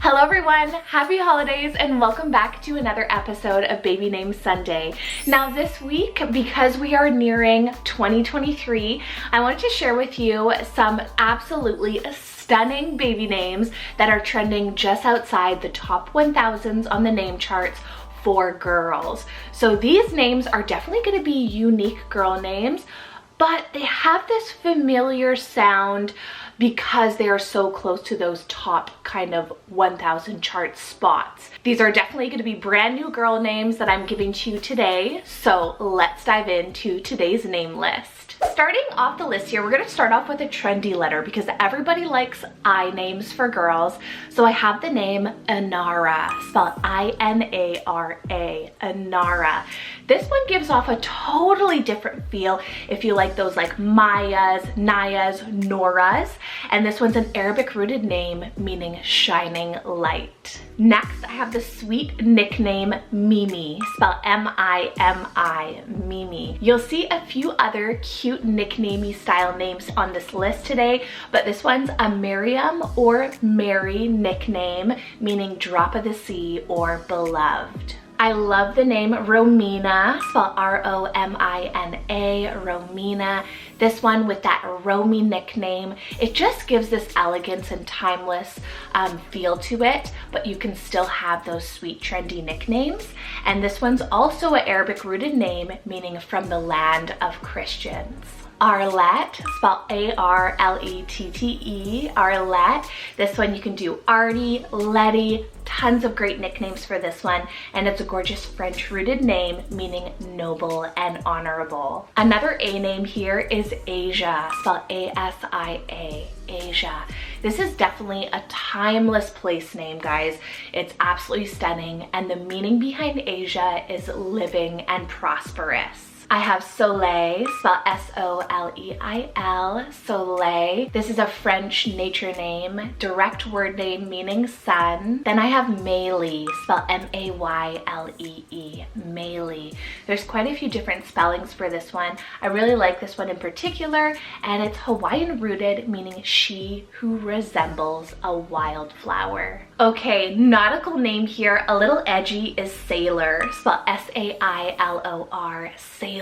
Hello everyone, happy holidays and welcome back to another episode of Baby Name Sunday. Now this week, because we are nearing 2023, I wanted to share with you some absolutely stunning baby names that are trending just outside the top 1000s on the name charts for girls. So these names are definitely going to be unique girl names, but they have this familiar sound because they are so close to those top kind of 1000 chart spots. These are definitely going to be brand new girl names that I'm giving to you today. So let's dive into today's name list. Starting off the list here, we're going to start off with a trendy letter because everybody likes I names for girls. So I have the name Inara, spelled I-N-A-R-A, Inara. This one gives off a totally different feel if you like those like Mayas, Nayas, Noras. And this one's an Arabic rooted name meaning shining light. Next, I have the sweet nickname Mimi, spelled M-I-M-I, Mimi. You'll see a few other cute nicknamey style names on this list today, but this one's a Miriam or Mary nickname, meaning drop of the sea or beloved. I love the name Romina, spelled R-O-M-I-N-A, Romina. This one with that Romy nickname, it just gives this elegance and timeless feel to it, but you can still have those sweet trendy nicknames. And this one's also an Arabic rooted name, meaning from the land of Christians. Arlette, spelled A-R-L-E-T-T-E, Arlette. This one you can do Artie, Letty, tons of great nicknames for this one, and it's a gorgeous French rooted name meaning noble and honorable. Another A name here is Asia, spelled A-S-I-A, Asia. This is definitely a timeless place name, guys. It's absolutely stunning, and the meaning behind Asia is living and prosperous. I have Soleil, spelled S-O-L-E-I-L, Soleil. This is a French nature name, direct word name meaning sun. Then I have Maylee, spelled M-A-Y-L-E-E, Maylee. There's quite a few different spellings for this one. I really like this one in particular, and it's Hawaiian rooted, meaning she who resembles a wildflower. Okay, nautical name here, a little edgy, is Sailor, spelled S-A-I-L-O-R, Sailor.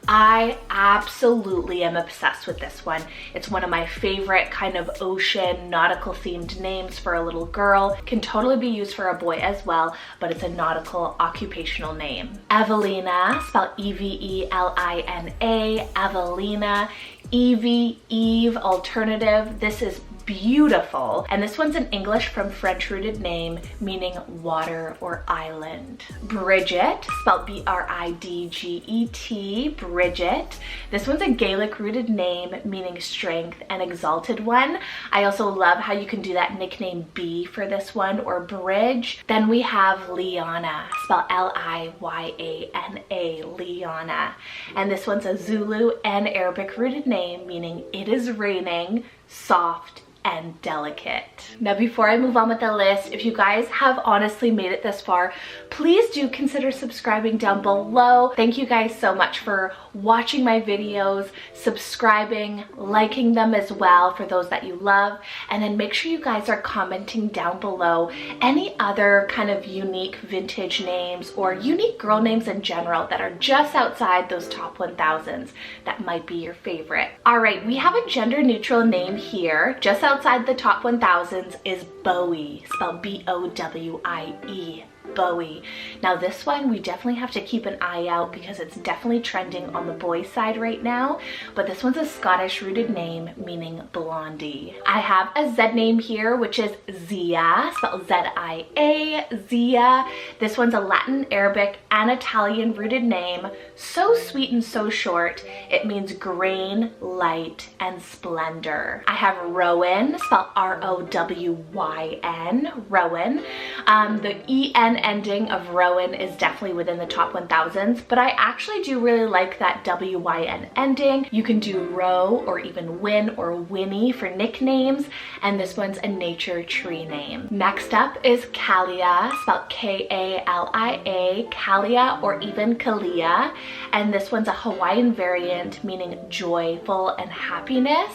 I absolutely am obsessed with this one. It's one of my favorite kind of ocean nautical themed names for a little girl. Can totally be used for a boy as well, but it's a nautical occupational name. Evelina, spelled E-V-E-L-I-N-A, Evelina. Evie, Eve, alternative. This is beautiful, and this one's an English from French rooted name meaning water or island. Bridget, spelled B-R-I-D-G-E-T, Bridget. This one's a Gaelic rooted name meaning strength and exalted one. I also love how you can do that nickname B for this one, or bridge. Then we have Liana, spelled L-I-Y-A-N-A, Liana. And this one's a Zulu and Arabic rooted name meaning it is raining, soft, and delicate. Now before I move on with the list, if you guys have honestly made it this far, please do consider subscribing down below. Thank you guys so much for watching my videos, subscribing, liking them as well for those that you love, and then make sure you guys are commenting down below any other kind of unique vintage names or unique girl names in general that are just outside those top 1000s that might be your favorite. All right, we have a gender neutral name here. Just outside the top 1000s is Bowie, spelled B-O-W-I-E. Bowie. Now this one we definitely have to keep an eye out because it's definitely trending on the boys side right now, but this one's a Scottish rooted name meaning blondie. I have a Z name here, which is Zia, spelled Z-I-A, Zia. This one's a Latin, Arabic, and Italian rooted name. So sweet and so short, it means grain, light, and splendor. I have Rowan, spelled R-O-W-Y-N, Rowan. The E-N ending of Rowan is definitely within the top 1000s, but I actually do really like that W-Y-N ending. You can do Row or even Win or Winnie for nicknames, and this one's a nature tree name. Next up is Kalia, spelled K-A-L-I-A, Kalia or even Kalia, and this one's a Hawaiian variant meaning joyful and happiness.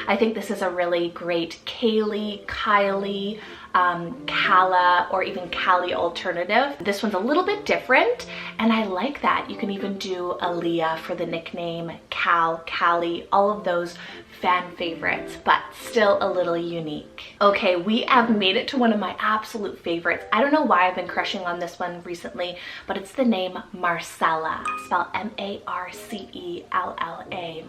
I think this is a really great Kaylee, Kylie, Kala or even Kali alternative. This one's a little bit different, and I like that. You can even do Aaliyah for the nickname, Cal, Kali, all of those fan favorites, but still a little unique. Okay, we have made it to one of my absolute favorites. I don't know why I've been crushing on this one recently, but it's the name Marcella, spelled M-A-R-C-E-L-L-A,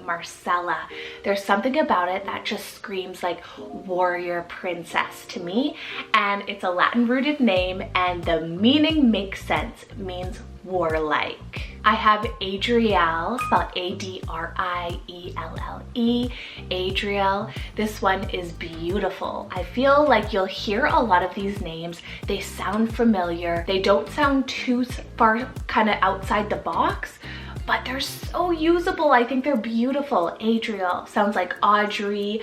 Marcella. There's something about it that just screams like warrior princess to me, and it's a Latin rooted name, and the meaning makes sense. It means warlike. I have Adrielle, spelled A-D-R-I-E-L-L-E, Adrielle. This one is beautiful. I feel like you'll hear a lot of these names. They sound familiar. They don't sound too far kind of outside the box, but they're so usable. I think they're beautiful. Adrielle sounds like Audrey,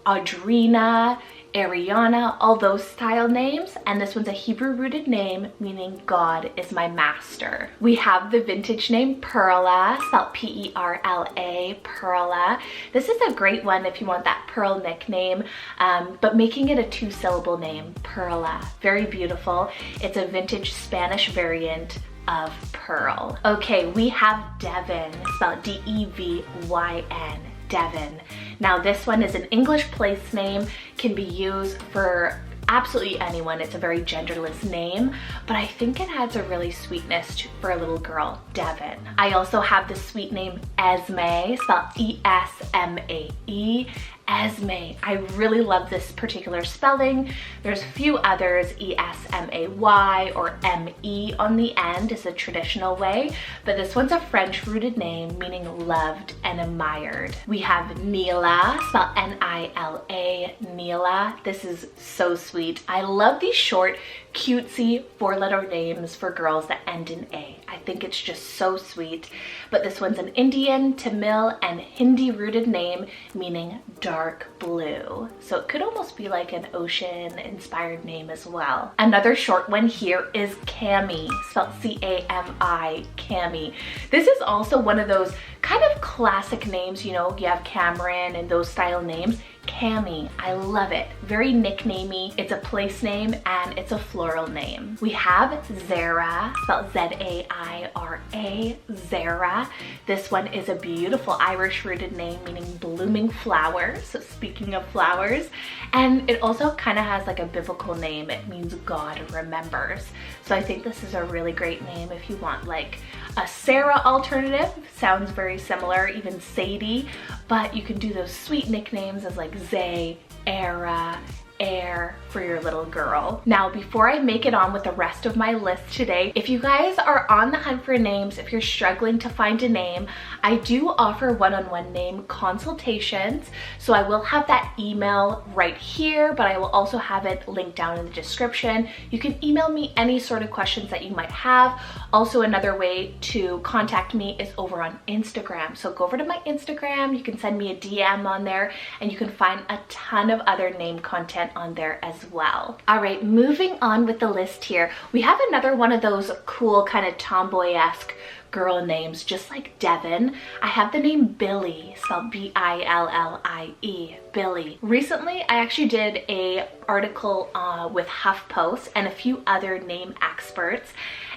Audrina, Ariana, all those style names. And this one's a Hebrew rooted name meaning God is my master. We have the vintage name Perla, spelled P-E-R-L-A, Perla. This is a great one if you want that Pearl nickname, but making it a 2-syllable name, Perla. Very beautiful. It's a vintage Spanish variant of Pearl. Okay, we have Devin, spelled D-E-V-Y-N. Devin. Now this one is an English place name, can be used for absolutely anyone. It's a very genderless name, but I think it adds a really sweetness for a little girl, Devin. I also have the sweet name Esme, spelled E-S-M-A-E. Esme. I really love this particular spelling. There's a few others, E-S-M-A-Y or M-E on the end is a traditional way, but this one's a French rooted name meaning loved and admired. We have Nila, spelled N-I-L-A, Nila. This is so sweet. I love these short, cutesy 4-letter names for girls that end in A. I think it's just so sweet. But this one's an Indian, Tamil, and Hindi rooted name meaning dark blue. So it could almost be like an ocean inspired name as well. Another short one here is Cami, spelled C-A-M-I, Cami. This is also one of those kind of classic names, you know, you have Cameron and those style names. Cami, I love it. Very nicknamey. It's a place name and it's a floral name. We have Zara, spelled Z-A-I-R-A, Zara. This one is a beautiful Irish rooted name meaning blooming flowers. So speaking of flowers, and it also kind of has like a biblical name. It means God remembers. So I think this is a really great name if you want like a Sarah alternative. Sounds very similar, even Sadie, but you can do those sweet nicknames as like Zay, Era, Air for your little girl. Now, before I make it on with the rest of my list today, if you guys are on the hunt for names, if you're struggling to find a name, I do offer one-on-one name consultations. So I will have that email right here, but I will also have it linked down in the description. You can email me any sort of questions that you might have. Also, another way to contact me is over on Instagram. So go over to my Instagram, you can send me a DM on there, and you can find a ton of other name content on there as well. All right, moving on with the list here. We have another one of those cool kind of tomboy-esque girl names, just like Devin. I have the name Billie, spelled B-I-L-L-I-E, Billie. Recently, I actually did a article with HuffPost and a few other name experts,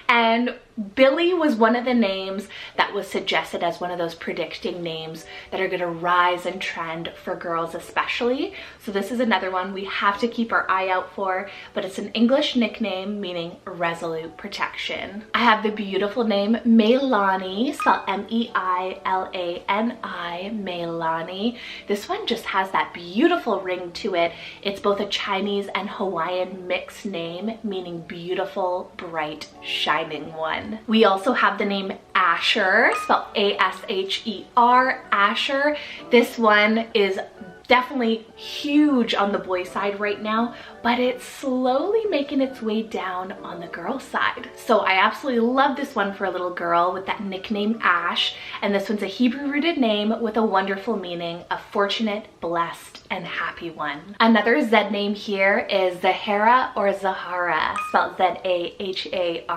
and Billie was one of the names that was suggested as one of those predicting names that are going to rise and trend for girls especially. So this is another one we have to keep our eye out for, but it's an English nickname meaning resolute protection. I have the beautiful name Meilani, spelled M-E-I-L-A-N-I, Meilani. This one just has that beautiful ring to it. It's both a Chinese and Hawaiian mixed name meaning beautiful, bright, shining one. We also have the name Asher, spelled A-S-H-E-R, Asher. This one is definitely huge on the boy side right now, but it's slowly making its way down on the girl side. So I absolutely love this one for a little girl with that nickname Ash. And this one's a Hebrew rooted name with a wonderful meaning, a fortunate, blessed, and happy one. Another Z name here is Zahara or Zahara, spelled Z-A-H-A-R-A.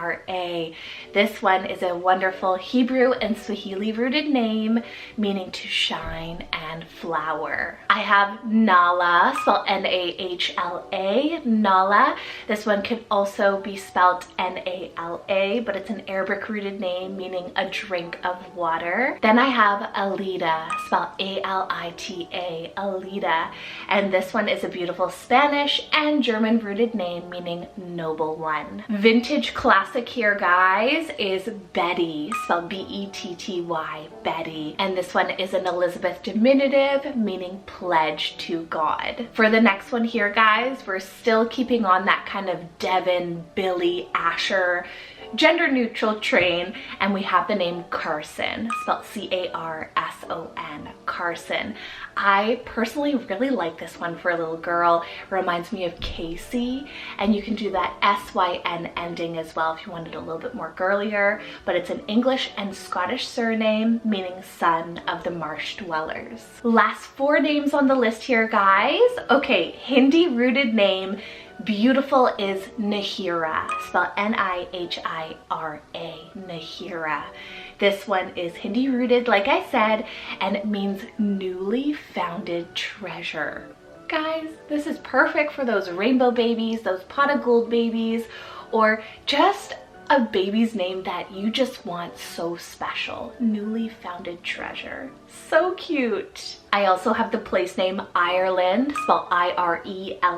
This one is a wonderful Hebrew and Swahili rooted name meaning to shine and flower. I have Nala, spelled N-A-H-L-A, Nala. This one could also be spelled N-A-L-A, but it's an Arabic rooted name meaning a drink of water. Then I have Alita, spelled A-L-I-T-A, Alita. And this one is a beautiful Spanish and German rooted name meaning noble one. Vintage classic here, guys, is Betty, spelled B-E-T-T-Y, Betty. And this one is an Elizabeth diminutive meaning pledge to God. For the next one here, guys, we're still keeping on that kind of Devon, Billy, Asher, gender neutral train, and we have the name Carson, spelled C-A-R-S-O-N, Carson. I personally really like this one for a little girl. It reminds me of Casey, and you can do that S-Y-N ending as well if you wanted a little bit more girlier, but it's an English and Scottish surname meaning son of the marsh dwellers. Last 4 names on the list here, guys. Okay, Hindi rooted name, beautiful, is Nahira, spelled N-I-H-I-R-A, Nahira. This one is Hindi rooted, like I said, and it means newly founded treasure. Guys, this is perfect for those rainbow babies, those pot of gold babies, or just a baby's name that you just want so special. Newly founded treasure. So cute. I also have the place name Ireland, spelled I-R-E-L-A-N-D,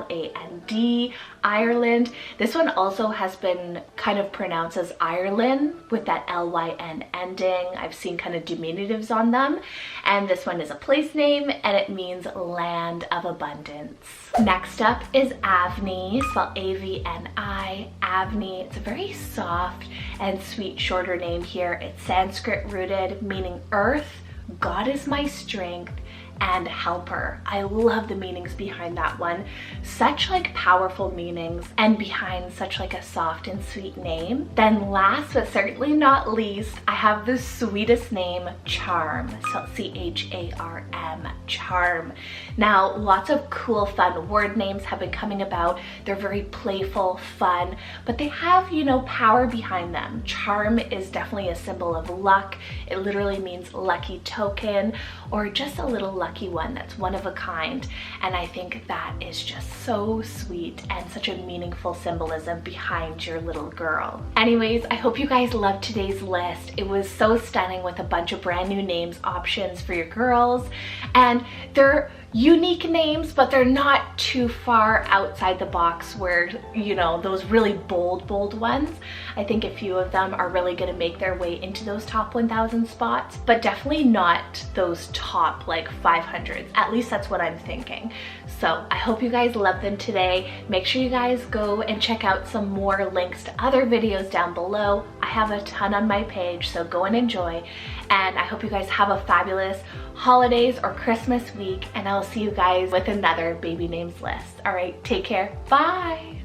Ireland. This one also has been kind of pronounced as Ireland with that L-Y-N ending. I've seen kind of diminutives on them. And this one is a place name and it means land of abundance. Next up is Avni, spelled A-V-N-I, Avni. It's a very soft and sweet shorter name here. It's Sanskrit rooted, meaning earth, God is my strength, and helper. I love the meanings behind that one. Such like powerful meanings and behind such like a soft and sweet name. Then last but certainly not least, I have the sweetest name, Charm, spelled C-H-A-R-M, Charm. Now, lots of cool fun word names have been coming about. They're very playful, fun, but they have, you know, power behind them. Charm is definitely a symbol of luck. It literally means lucky token or just a little lucky one that's one of a kind, and I think that is just so sweet and such a meaningful symbolism behind your little girl. Anyways, I hope you guys loved today's list. It was so stunning with a bunch of brand new names options for your girls, and they're unique names, but they're not too far outside the box where, you know, those really bold ones. I think a few of them are really going to make their way into those top 1,000 spots, but definitely not those top like 500s. At least that's what I'm thinking. So I hope you guys love them today. Make sure you guys go and check out some more links to other videos down below. I have a ton on my page, so go and enjoy. And I hope you guys have a fabulous holidays or Christmas week, and I'll see you guys with another baby names list. All right, take care. Bye.